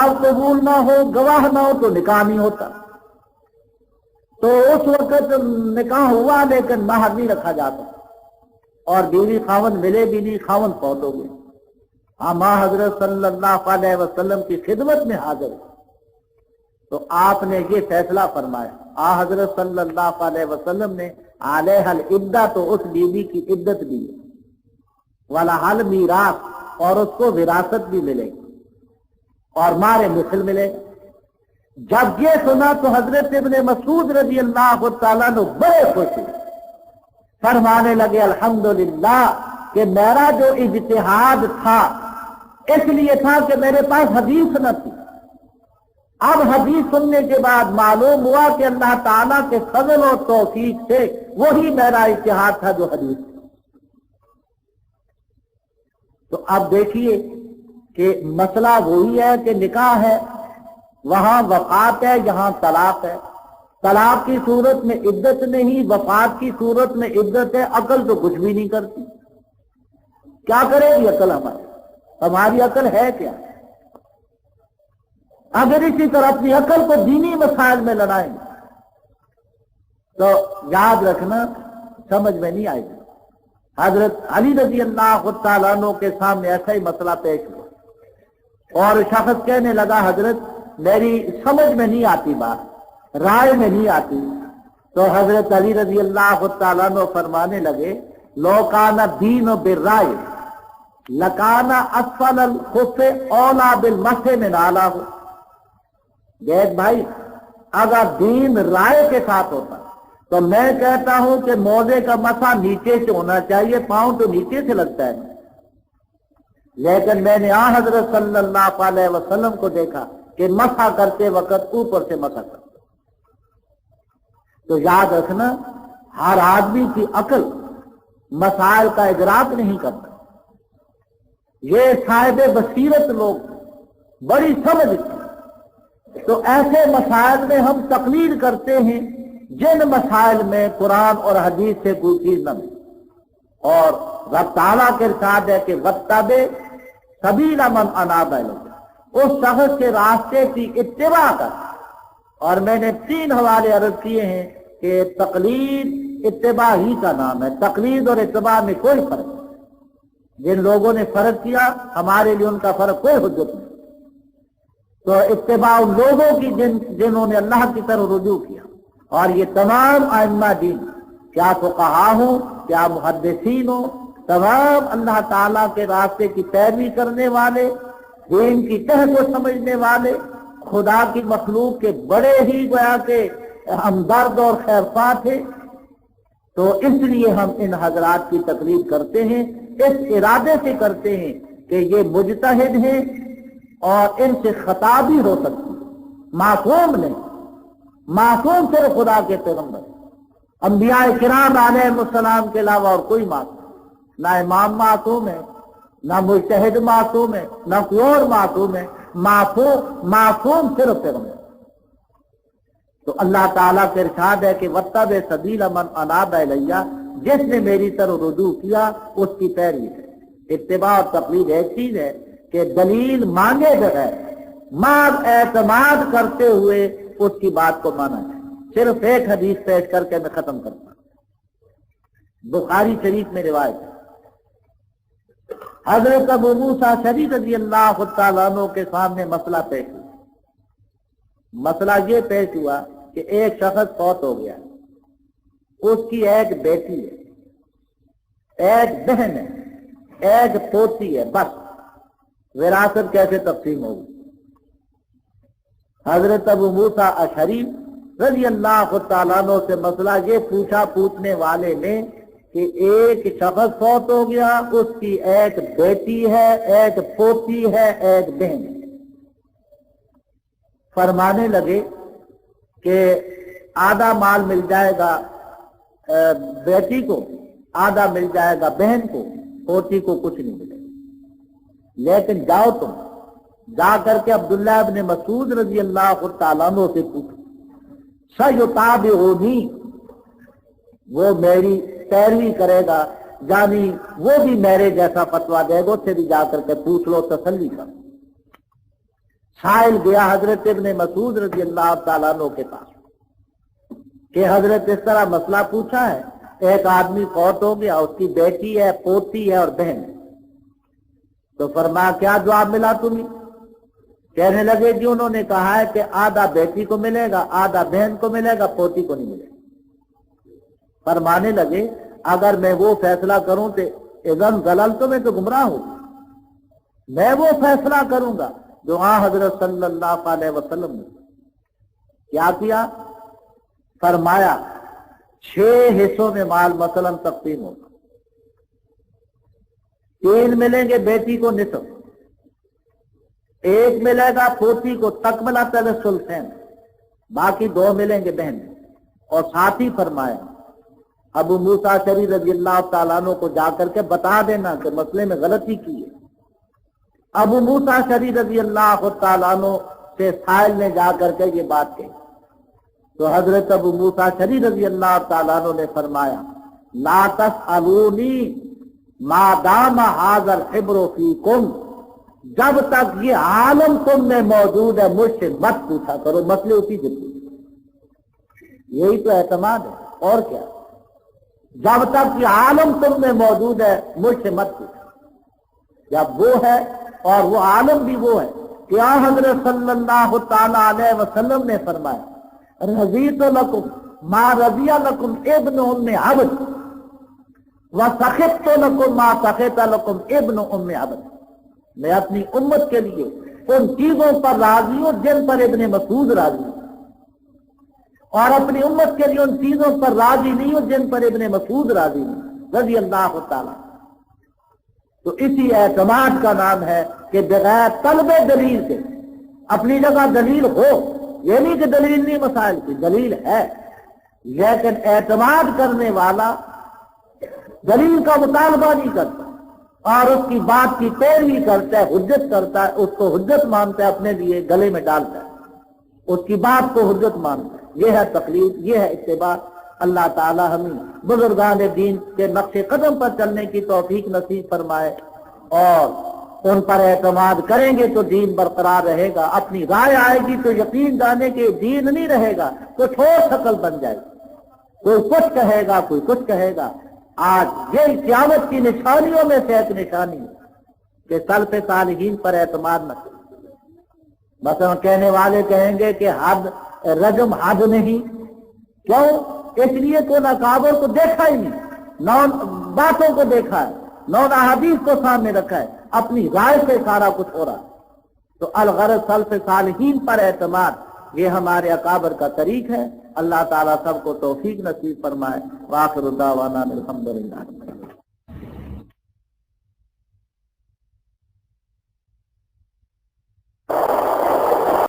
अब कबूल ना हो, गवाह ना हो तो निकाह नहीं होता। तो उस वक्त निकाह हुआ लेकिन महर नहीं रखा जाता और बीवी खावन मिले भी नहीं, खावन फौत हो गए। हम हजरत सल्लल्लाहु अलैहि वसल्लम की खिदमत में हाजिर, तो आपने ये फैसला फरमाया। आ हजरत सल्लल्लाहु अलैहि वसल्लम ने अलैहल इद्दा, तो उस बीवी की इद्दत दी, वाला हल मीरास, और उसको विरासत भी मिलेगी और मारे मिसल मिलेगा। जब ये सुना तो हजरत इब्ने मसूद रजी अल्लाह तआला अन्हु बड़े खुश हुए, फरमाने लगे अल्हम्दुलिल्लाह कि मेरा जो इज्तिहाद था इसलिए था कि मेरे पास हदीस न थी। अब हदीस सुनने के बाद मालूम हुआ कि अल्लाह ताला के फजल और तौफीक से वही मेरा इज्तिहाद था जो हदीस था। तो अब देखिए कि मसला वही है कि निकाह है, वहां वफात है, यहां तलाक है। तलाक की सूरत में इद्दत नहीं, वफात की सूरत में इद्दत है। अकल तो कुछ भी नहीं करती, क्या करेगी अकल हमारी? हमारी अकल है क्या? अगर इसी तरह अपनी अकल को दीनी मसाइल में लड़ाएंगे तो याद रखना समझ में नहीं आएगी। हजरत अली रजी अल्लाह तआला अन्हु के सामने ऐसा ही मसला पेश हुआ और शख्स कहने लगा हजरत मेरी समझ में नहीं आती बात, राय में नहीं आती। तो हजरत अली रजी अल्लाह तआला अन्हु फरमाने लगे लो काना दीन बिर्राय लकाना असफल अल खुफ़ औला बिल मस्ह में नाला हो। देख भाई, अगर दीन राय के साथ होता तो मैं कहता हूं कि मोजे का मसा नीचे से होना चाहिए, पांव तो नीचे से लगता है। लेकिन मैंने हजरत सल्लल्लाहु अलैहि वसल्लम को देखा कि मसा करते वक्त ऊपर से मसा करते। तो याद रखना, हर आदमी की अकल मसाइल का इदराक नहीं करता। ये साहिब बसीरत लोग बड़ी समझ थी, तो ऐसे मसाइल में हम तकलीद करते हैं जिन मसाइल में कुरान और हदीस से कोई चीज न मिले। और रब ताला के इरशाद है कि वत्तबे सबीला मन अनाब इलैहि, उस शख्स के रास्ते की इत्तिबा कर। और मैंने 3 हवाले अर्ज किए हैं कि तकलीद इत्तिबा ही का नाम है, तकलीद और इत्तिबा में कोई फर्क नहीं। जिन लोगों ने फर्क किया हमारे लिए उनका फर्क कोई हुज्जत नहीं। तो इत्तिबा उन लोगों की जिन्होंने अल्लाह की तरफ रुजू किया। और ये तमाम आइम्मा दीन, क्या फुक़हा हो, क्या मुहद्दिसीन हो, तमाम अल्लाह ताला के रास्ते की पैरवी करने वाले, दीन की तह को समझने वाले, खुदा की मखलूक के बड़े ही गोया के हमदर्द और खैरख्वाह थे। तो इसलिए हम इन हजरात की तकलीफ करते हैं, इस इरादे से करते हैं कि ये मुजतहिद हैं और इनसे खता भी हो सकती है। मासूम नहीं, मासूम सिर्फ खुदा के पैगंबर, अंबिया किराम अलैहिस्सलाम के अलावा और कोई मासूम ना, इमाम मासूम है, ना मुजतहिद मासूम है, ना कोई और मासूम है। मासूम सिर्फ पैगंबर। तो अल्लाह ताला के इरशाद है कि वत्तबे सबीला मन अनाब इलैया, जिसने मेरी तरफ रुजू किया उसकी पैरवी है। इत्तिबा और तकलीद एक चीज है कि दलील मांगे बगैर माद एतमाद करते हुए उसकी बात को माना है। सिर्फ एक हदीस पेश करके मैं खत्म करता हूं। बुखारी शरीफ में रिवायत है, हजरत अबू मूसा अशअरी रज़ी अल्लाह तआला अन्हु के सामने मसला पेश हुआ। मसला ये पेश हुआ कि एक शख्स फौत हो गया, उसकी एक बेटी है, एक बहन है, एक पोती है, बस विरासत कैसे तकसीम होगी? हजरत अबू मूसा अशअरी रज़ी अल्लाह तआला अन्हु से मसला ये पूछा पूछने वाले ने कि एक शख्स फौत हो गया, उसकी एक बेटी है, एक पोती है, एक बहन है। फरमाने लगे कि आधा माल मिल जाएगा बेटी को, आधा मिल जाएगा बहन को, पोती को कुछ नहीं मिलेगा। लेकिन जाओ तुम जा करके अब्दुल्लाह इब्न मसूद रज़ी अल्लाह तआला अन्हु से पूछो, सयुताबिउनी, वो मेरी पैरवी करेगा, यानी वो भी मेरे जैसा फतवा देगा, उससे भी जाकर के पूछ लो, तसल्ली कर। साइल गया हजरत इब्न मसूद रजी अल्लाह ताला अन्हु के पास कि हजरत इस तरह मसला पूछा है, एक आदमी फौत हो गया, उसकी बेटी है, पोती है और बहन है। तो फरमाया क्या जवाब मिला तुम्हें? कहने लगे जी उन्होंने कहा है कि आधा बेटी को मिलेगा, आधा बहन को मिलेगा, पोती को नहीं मिलेगा। फरमाने लगे अगर मैं वो फैसला करूं तो इज़न गलल तो मैं तो गुमराह हूं, मैं वो फैसला करूंगा जो हजरत सल्लल्लाहु अलैहि वसल्लम ने क्या किया। फरमाया 6 हिस्सों में माल मसलन तकसीम होगा, 3 मिलेंगे बेटी को निसफ, 1 मिलेगा पोती को तकमला सुल्तान, बाकी 2 मिलेंगे बहन। और साथ ही फरमाया अबू मूसा अशअरी रज़ी अल्लाह तआला अन्हु को जाकर के बता देना कि मसले में गलती की है। अबू मूसा अशअरी रज़ी अल्लाह तआला अन्हु से साइल ने जाकर के ये बात कही तो हजरत अबू मूसा अशअरी रज़ी अल्लाह तआला अन्हु ने फरमाया ला तसअलूनी मा दामा हाज़ल हिब्रु फीकुम, जब तक ये आलम तुम में मौजूद है मुझसे मत पूछा करो, मसले उसी से पूछो। यही तो एतमाद है और क्या। जब तक ये आलम तुम में मौजूद है मुझसे मत पूछो। जब वो है और वो आलम भी वो है कि हज़रत सल्लल्लाहु तआला अलैहि वसल्लम ने फरमाया रज़ीतु लकुम मा रज़िया लकुम इब्नु उम्मे अब्द व सखितु लकुम मा सखिता लकुम इब्नु उम्मे अब्द। मैं अपनी उम्मत के लिए उन चीजों पर राजी हूं जिन पर इब्ने मसूद राजी हूं, और अपनी उम्मत के लिए उन चीजों पर राजी नहीं हूं जिन पर इब्ने मसूद राजी नहीं रज़ी अल्लाह ताला। तो इसी एतमाद का नाम है कि बगैर तलबे दलील के, अपनी जगह दलील हो, ये नहीं कि दलील नहीं, मसाइल की दलील है, लेकिन एतमाद करने वाला दलील का मुतालबा नहीं करता और उसकी बात की पैरवी करता है, हुज्जत करता है, उसको हुज्जत मानता है, अपने लिए गले में डालता है, उसकी बात को हुज्जत मानता है। यह है तकलीद, यह है इत्तिबा। अल्लाह ताला हमें बुजुर्गान दीन के नक्शे कदम पर चलने की तौफीक नसीब फरमाए और उन पर एतमाद करेंगे तो दीन बरकरार रहेगा। अपनी राय आएगी तो यकीन जाने के दीन नहीं रहेगा, तो ठोस शक्ल बन जाएगी, कोई कुछ कहेगा कोई कुछ कहेगा। आज ये क़यामत की निशानियों में से एक निशानी है कि सल्फ़े सालिहीन पर एतमाद न करें। मतलब कहने वाले कहेंगे कि हद रजम हद नहीं, क्यों? इसलिए को नकाबों को देखा ही नहीं, नौ बातों को देखा है, 9 अहादीस को सामने रखा है, अपनी राय से सारा कुछ हो रहा है। तो अलगरज सल्फ़े सालिहीन पर एतमाद ये हमारे अकाबर का तरीक है। अल्लाह ताला सबको तौफीक नसीब फरमाए। व आखिरु दावाना अल्हम्दुलिल्लाह।